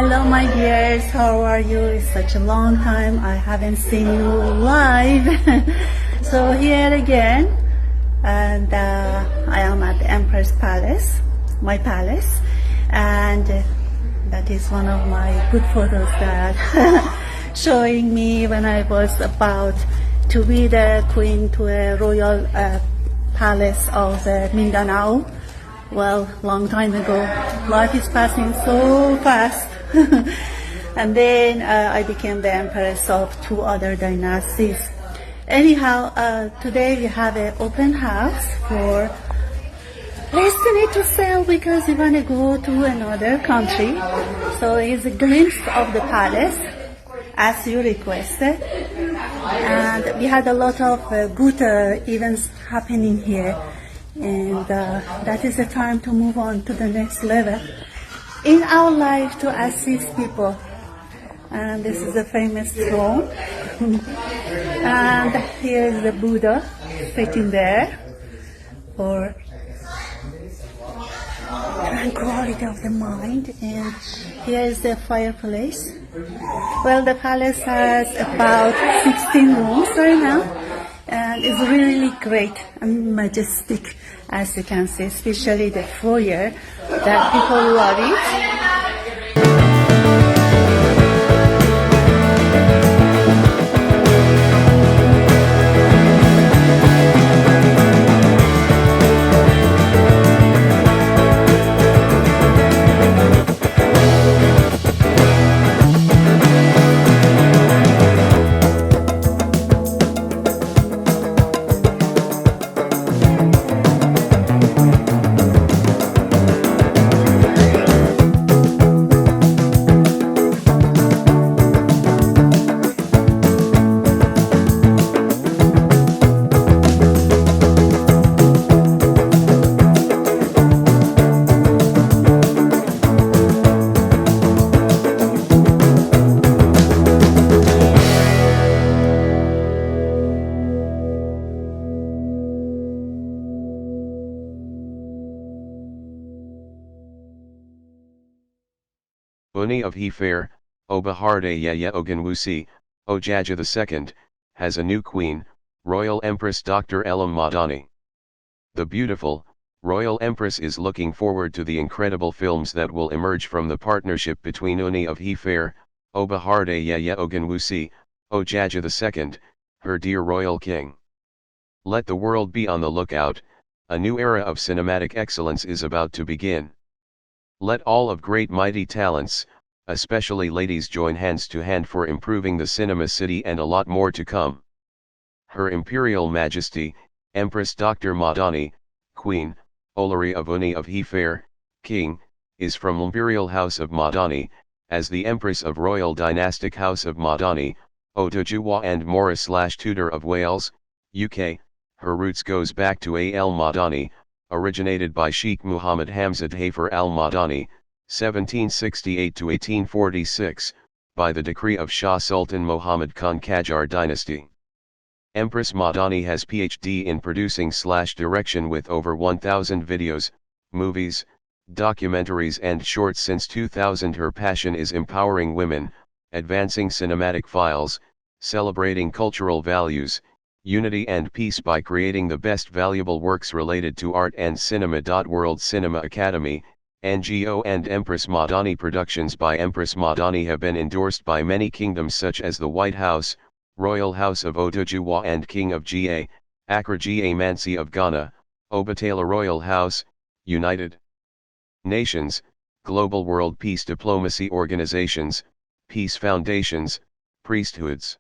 Hello, my dears. How are you? It's such a long time. I haven't seen you live. So here again, and I am at the Empress Palace, my palace, and that is one of my good photos that showing me when I was about to be the queen to a royal palace of Mindanao. Well, long time ago. Life is passing so fast. And then I became the empress of two other dynasties. Anyhow, today we have an open house for destiny to sell because we want to go to another country. So it's a glimpse of the palace as you requested. And we had a lot of good events happening here. And that is the time to move on to the next level in our life to assist people. And this is the famous throne. And here is the Buddha sitting there for tranquility of the mind. And here is the fireplace. Well, the palace has about 16 rooms right now. And it's really great and majestic, as you can see, especially the foyer, that people love it. Ooni of Ife, Adeyeye Ogunwusi, Ojaja II, has a new queen, Royal Empress Dr. Elham MADANI. The beautiful, Royal Empress is looking forward to the incredible films that will emerge from the partnership between Ooni of Ife, Adeyeye Ogunwusi, Ojaja II, her dear royal king. Let the world be on the lookout, a new era of cinematic excellence is about to begin. Let all of great mighty talents, especially ladies, join hands to hand for improving the cinema city, and a lot more to come. Her Imperial Majesty, Empress Dr. MADANI, Queen, Olori of Ooni of Ife, King, is from Imperial House of MADANI, as the Empress of Royal Dynastic House of MADANI, Ojaja and Morris/Tudor of Wales, UK. Her roots goes back to Al MADANI, originated by Sheikh Muhammad Hamzat Hafer al-Madani, 1768–1846, by the decree of Shah Sultan Muhammad Khan Qajar dynasty. Empress MADANI has PhD in producing/direction with over 1,000 videos, movies, documentaries and shorts since 2000. Her passion is empowering women, advancing cinematic files, celebrating cultural values, unity and peace by creating the best valuable works related to art and cinema. World Cinema Academy, NGO and Empress MADANI Productions by Empress MADANI have been endorsed by many kingdoms such as the White House, Royal House of Ojaja and King of Ga, Accra Ga Mansi of Ghana, Obatala Royal House, United Nations, Global World Peace Diplomacy Organizations, Peace Foundations, Priesthoods.